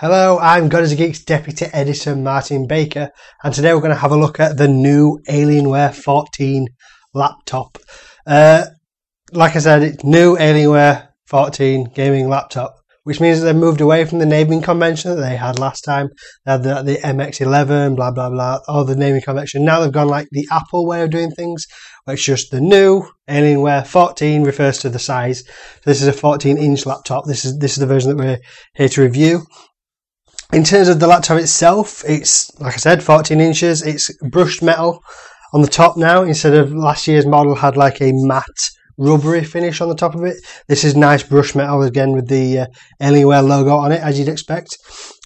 Hello, I'm God is a Geek's Deputy Editor Martin Baker, and today we're going to have a look at the new Alienware 14 laptop. Like I said, it's new Alienware 14 gaming laptop, which means that they've moved away from the naming convention that they had last time. They had the MX11, blah, blah, blah, all the naming convention. Now they've gone like the Apple way of doing things, where it's just the new Alienware 14 refers to the size. So this is a 14-inch laptop. This is the version that we're here to review. In terms of the laptop itself, it's, like I said, 14 inches. It's brushed metal on the top now, instead of last year's model had like a matte rubbery finish on the top of it. This is nice brushed metal, again with the Alienware logo on it, as you'd expect.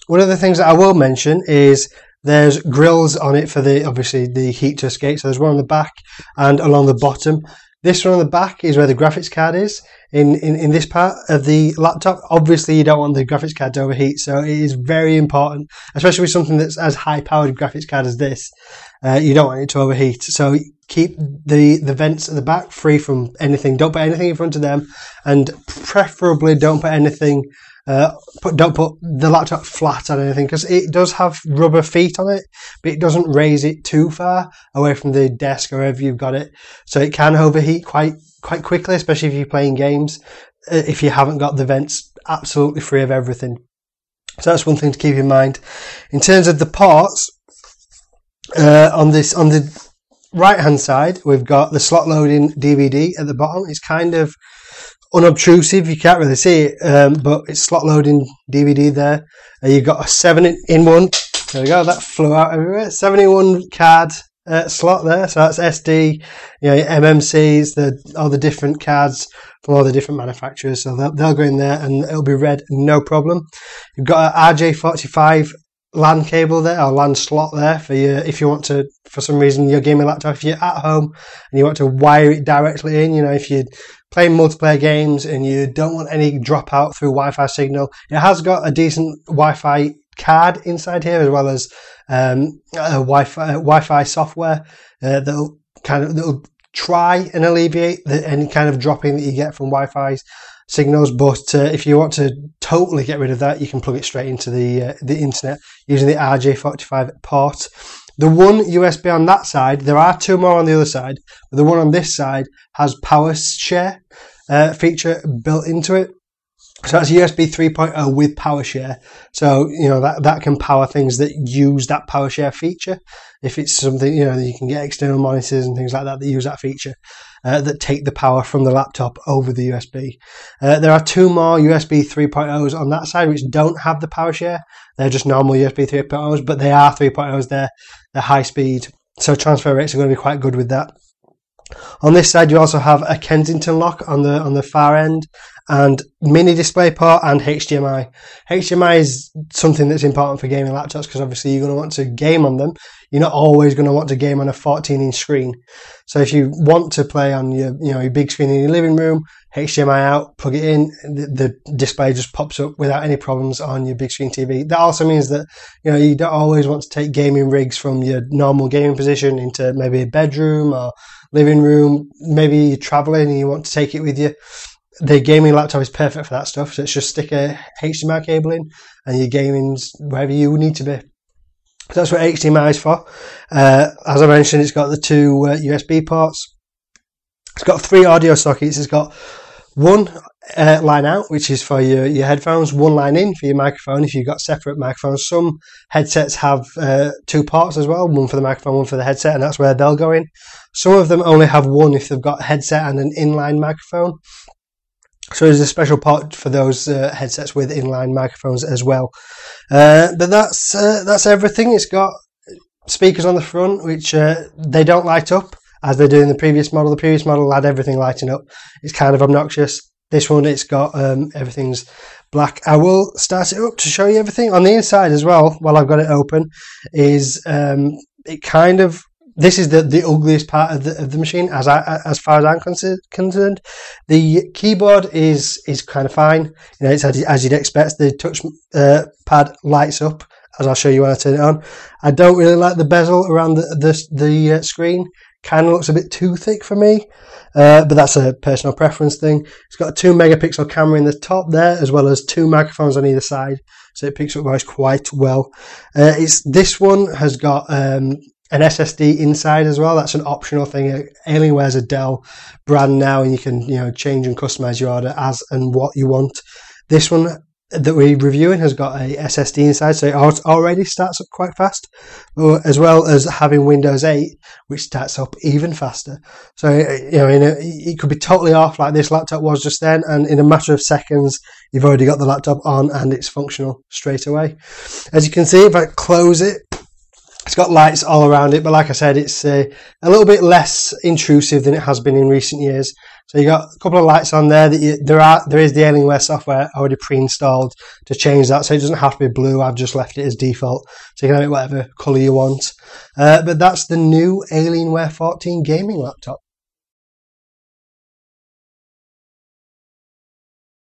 One of the things that I will mention is there's grills on it for obviously the heat to escape. So there's one on the back and along the bottom. This one on the back is where the graphics card is in this part of the laptop. Obviously, you don't want the graphics card to overheat, so it is very important, especially with something that's as high-powered graphics card as this. You don't want it to overheat, so keep the vents at the back free from anything. Don't put anything in front of them, and preferably don't put anything. Don't put the laptop flat on anything, because it does have rubber feet on it, but it doesn't raise it too far away from the desk or wherever you've got it, so it can overheat quite quickly, especially if you're playing games, if you haven't got the vents absolutely free of everything. So that's one thing to keep in mind. In terms of the ports, on the right hand side, we've got the slot loading DVD at the bottom. It's kind of unobtrusive, you can't really see it, but it's slot loading DVD there. You've got a 7-in-1, there we go, that flew out everywhere, 7-in-1 card slot there, so that's SD, MMCs, all the different cards from all the different manufacturers, so they'll go in there and it'll be read no problem. You've got an RJ45 LAN cable there, or LAN slot there for you, if you want to, for some reason, your gaming laptop, if you're at home and you want to wire it directly in, if you're playing multiplayer games and you don't want any dropout through Wi-Fi signal. It has got a decent Wi-Fi card inside here, as well as Wi-Fi software that'll try and alleviate any kind of dropping that you get from Wi-Fi signals. But if you want to totally get rid of that, you can plug it straight into the internet using the RJ45 port. The one USB on that side, there are two more on the other side, but the one on this side has power share feature built into it. So that's USB 3.0 with power share. So, that can power things that use that power share feature. If it's something, you can get external monitors and things like that use that feature, that take the power from the laptop over the USB. There are two more USB 3.0s on that side, which don't have the power share. They're just normal USB 3.0s, but they are 3.0s. They're high speed. So transfer rates are going to be quite good with that. On this side, you also have a Kensington lock on the far end, and mini display port and HDMI. HDMI is something that's important for gaming laptops, because obviously you're going to want to game on them. You're not always going to want to game on a 14-inch screen. So if you want to play on your big screen in your living room, HDMI out, plug it in, the display just pops up without any problems on your big screen TV. That also means that you don't always want to take gaming rigs from your normal gaming position into maybe a bedroom or living room. Maybe you're traveling and you want to take it with you. The gaming laptop is perfect for that stuff. So it's just stick a HDMI cable in and your gaming's wherever you need to be. So that's what HDMI is for. As I mentioned, it's got the two USB ports. It's got 3 audio sockets. It's got one line out, which is for your headphones, one line in for your microphone if you've got separate microphones. Some headsets have 2 ports as well, one for the microphone, one for the headset, and that's where they'll go in. Some of them only have one if they've got a headset and an inline microphone. So there's a special port for those headsets with inline microphones as well. But that's everything. It's got speakers on the front, which they don't light up as they do in the previous model. The previous model had everything lighting up. It's kind of obnoxious. This one, it's got everything's black. I will start it up to show you everything. On the inside as well, while I've got it open, is this is the ugliest part of the machine as far as I'm concerned. The keyboard is kind of fine. It's as you'd expect. The touch pad lights up, as I'll show you when I turn it on. I don't really like the bezel around the screen. Kind of looks a bit too thick for me, but that's a personal preference thing. It's got a 2 megapixel camera in the top there, as well as 2 microphones on either side. so it picks up noise quite well. This one has got an SSD inside as well. That's an optional thing. Alienware's a Dell brand now, and you can change and customize your order as and what you want. This one that we're reviewing has got a SSD inside, so it already starts up quite fast, as well as having Windows 8, which starts up even faster. So it could be totally off like this laptop was just then, and in a matter of seconds you've already got the laptop on and it's functional straight away. As you can see, if I close it, it's got lights all around it, but like I said, it's a little bit less intrusive than it has been in recent years. So you got a couple of lights on there. There is the Alienware software already pre-installed to change that, so it doesn't have to be blue. I've just left it as default, so you can have it whatever colour you want. But that's the new Alienware 14 gaming laptop.